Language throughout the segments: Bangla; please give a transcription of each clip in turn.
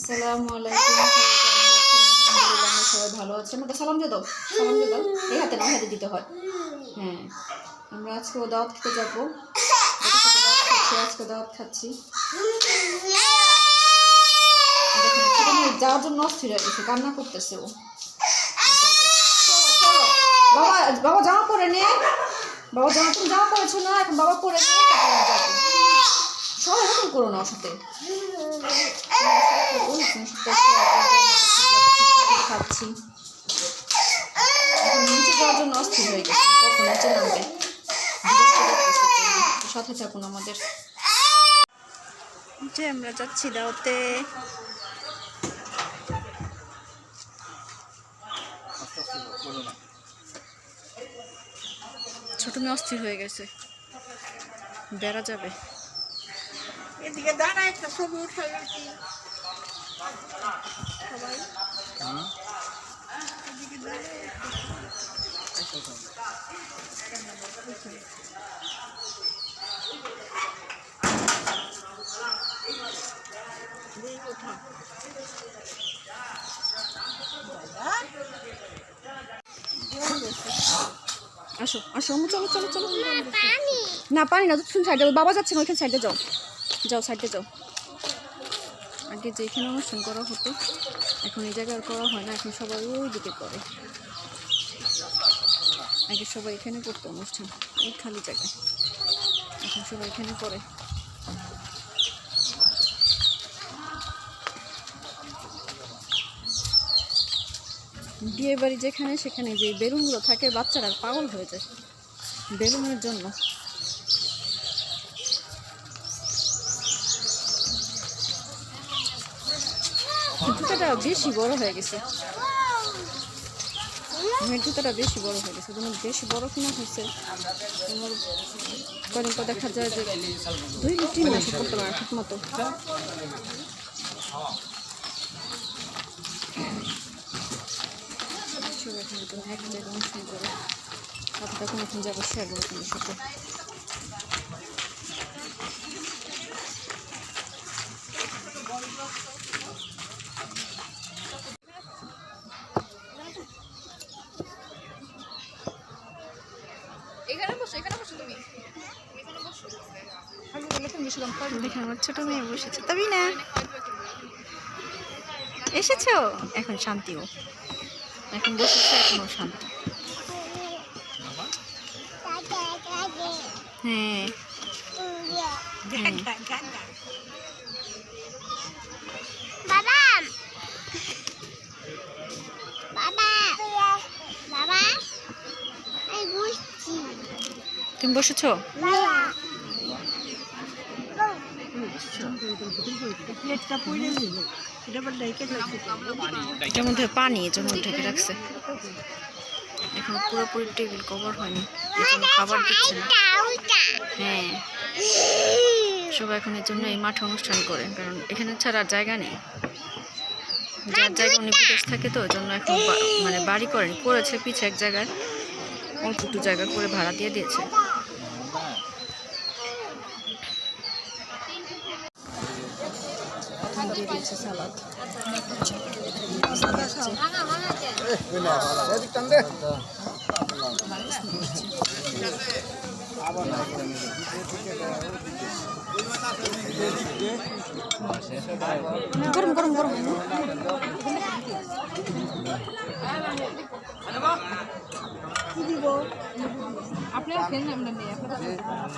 আসসালামু আলাইকুম। আলহামদুলিল্লাহ আমরা সবাই ভালো আছি। আমাকে সালাম দিয়ে দাও, সালাম দিয়ে দাও। এই হাতে না, হাতে দিতে হয়। হ্যাঁ, আমরা আজকে দাওয়াত খেতে যাবো। আজকে দাওয়াত খাচ্ছি। যাওয়ার জন্য অস্থির হয়ে গেছে, কান্না করতেছে ও। বাবা বাবা জামা পরে নে, বাবা তুমি জামা পরেছো না, এখন বাবা পরে নে, সবাই এরকম করো না ওর সাথে। খাচ্ছি, এখন নিচে যাওয়ার জন্য অস্থির হয়ে গেছে, কখন নিচে নামবে। সাথে থাকুন আমাদের। যে আমরা যাচ্ছি দাওয়াতে। ছোট মেয়ে অস্থির হয়ে গেছে, বেড়া যাবে। এদিকে দাঁড়া, একটা ছবি উঠাই সবাই। এদিকে আসো আসো, চলো চলো চলো। না পানি না, তুমি সাইডে, বাবা যাচ্ছে না, ওইখানে সাইডে যাও, যাও সাইডে যাও। আগে যেখানে অনুষ্ঠান করা হতো এখন এই জায়গায় আর করা হয় না, এখন সবাই ওই দিকে করে। আগে সবাই এখানে করতো অনুষ্ঠান, এই খালি জায়গায়, এখন সবাই এখানে করে। বিয়ে বাড়ি যেখানে সেখানে যে বেলুনগুলো থাকে বাচ্চারা পাগল হয়ে যায় বেলুনের জন্য। জুতাটা বেশি বড় হয়ে গেছে, জুতাটা বেশি বড় হয়ে গেছে, তোমার বেশি বড় কিনা হয়েছে। তোমার কদিন পর দেখা যায় যে 2-3 মাস করতে পারে ঠিক মতো। এক জায়গায় অনুষ্ঠান করে আপনার কোনো এখন যাবো শেয়ার করবো তোমার সাথে। দেখেন আমার ছোট মেয়ে বসেছে, তবে না এসেছো, এখন শান্তিও, এখন বসেছে, এখনো শান্তি। হ্যাঁ তুমি বসেছো? এটার মধ্যে পানি, এটার মধ্যে ঢেকে রাখছে, এখন পুরোপুরি টেবিল কভার হয়নি, এখন খাবার দিচ্ছে না। হ্যাঁ, সবাই এখন এর জন্য এই মাঠে অনুষ্ঠান করে, কারণ এখানে ছাড়া জায়গা নেই। যার জায়গা উনি বিদেশ থাকে, তো ওই জন্য এখন মানে বাড়ি করেনি, করেছে পিছে এক জায়গায়, অল্প একটু জায়গা করে ভাড়া দিয়ে দিয়েছে। দিয়ে দিয়েছে সালাদ। গরম গরম গরম।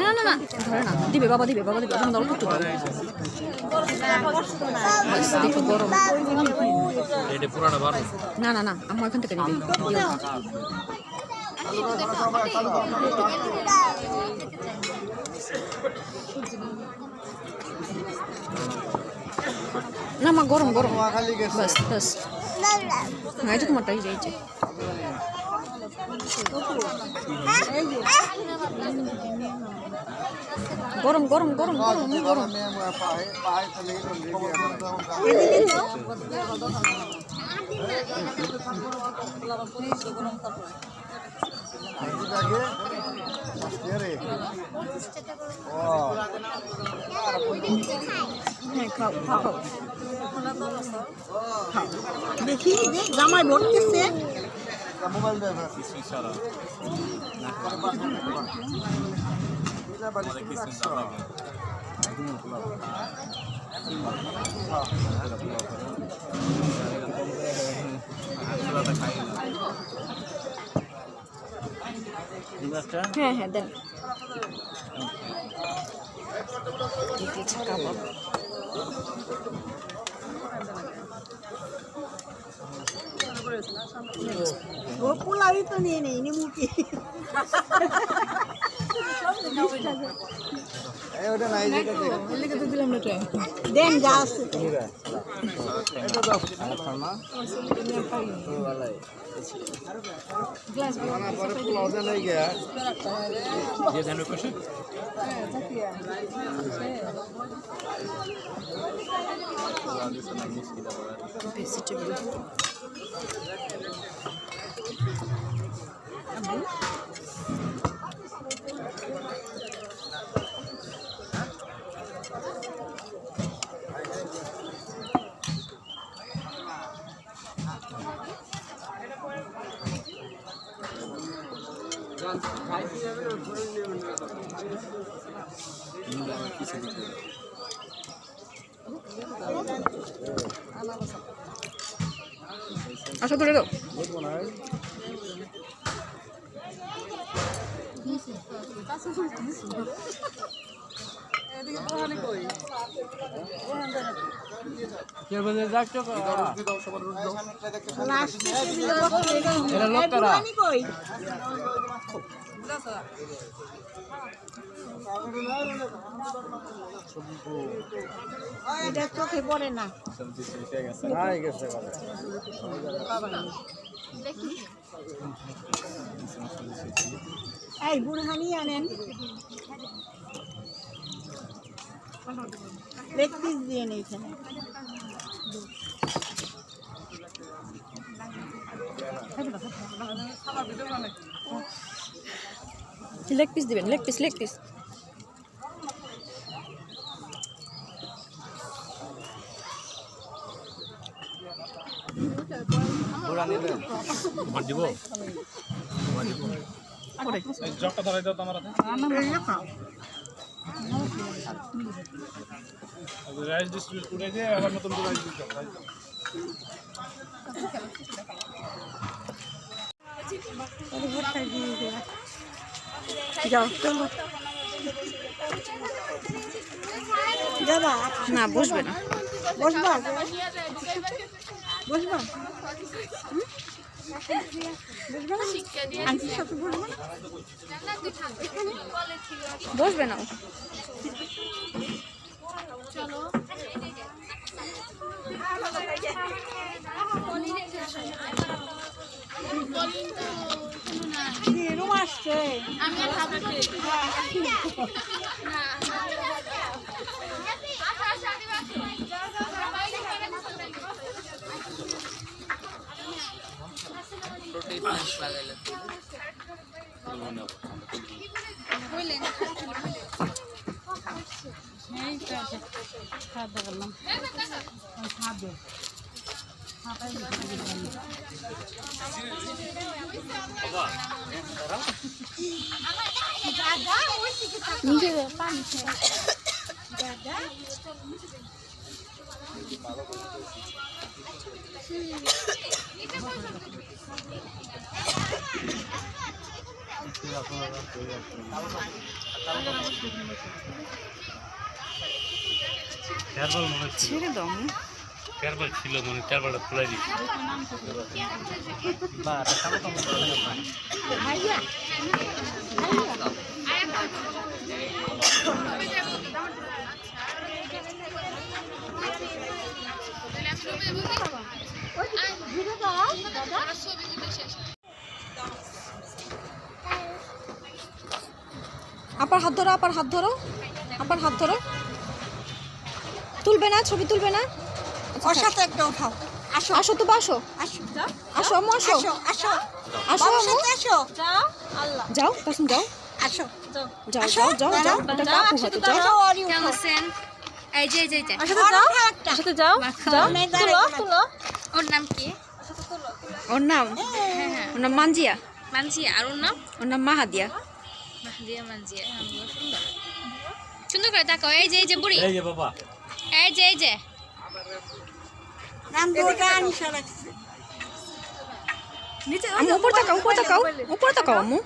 না না না, ধরে না, দিবে বাবা, দিবে বাবা, দিবে, অল্প একটু দাও। দেখো গরম। না না না, আমার এখান থেকে নিবে। না মা, গরম গরম, বাস বাস। হ্যাঁ, এটা তোমারটা, এই যে এই যে গরম গরম গরম গরম গরম। হ্যাঁ খাও খাও দেখি যে জামাই ভরতেছে মোবাইল দেবে হ্যাঁ হ্যাঁ দেন কাবাব ও পোলাওই তো নিয়ে নেই নি মুখে ওটা নাই যেটা দেন যা আছে এটা দাও না खाना पर पुलाव से नहीं गया ये धनु कुछ ভেজিটেবল আচ্ছা ধরে দাও क्या बजे जाके লাস্টে এরা লোক কারা কই এটা চোখে পড়ে না हां গেছে এই বুড়হানি আনেন লেগ পিস দিয়ে নেই এখানে লেগ পিস দিবেন লেগ পিস পুরা নিলে ভর দিব এই জগটা ধরে দাও তোমার হাতে রাইস ডিস্ট্রিবিউট করে দিয়ে আবার নতুন রাইস দিতে যাও চলো যাবা না বসবে না বসবা বসবা আন্টির সাথে বসবো না বসবে না রুম আসছে ছেড়ে দাও চারবার ছিল মানে চারবারটা ফুলাই দিচ্ছি আপার হাত ধরো আপার হাত ধরো আপার হাত ধরো তুলবে না ছবি তুলবে না ওর সাথে একটা উঠাও আসো আসো তো আসো আসো আসো আম্মু আসো আসো আসো আসো বাবার আম্মু সাথে আসো যাও আল্লাহ যাও কাসুম যাও আসো যাও যাও যাও যাও ওটা কাকু হয়তো যাও আসো ওরই কেমন উঠাও আছেন? এই যে এই যে এই যে। সাথে যাও সাথে যাও যাও তুলো তুলো ওর নাম কি? ওর নাম মানজিয়া মানজিয়া। আর ওর নাম? ওর নাম মাহাদিয়া মাহদিয়া। মানজিয়া নামগুলো সুন্দর। সুন্দর করে তাকাও। এই যে বুড়ি। এই যে বাবা এই যে নাম দুটা আনিশা রাখছে আম্মু উপর তাকাও আম্মু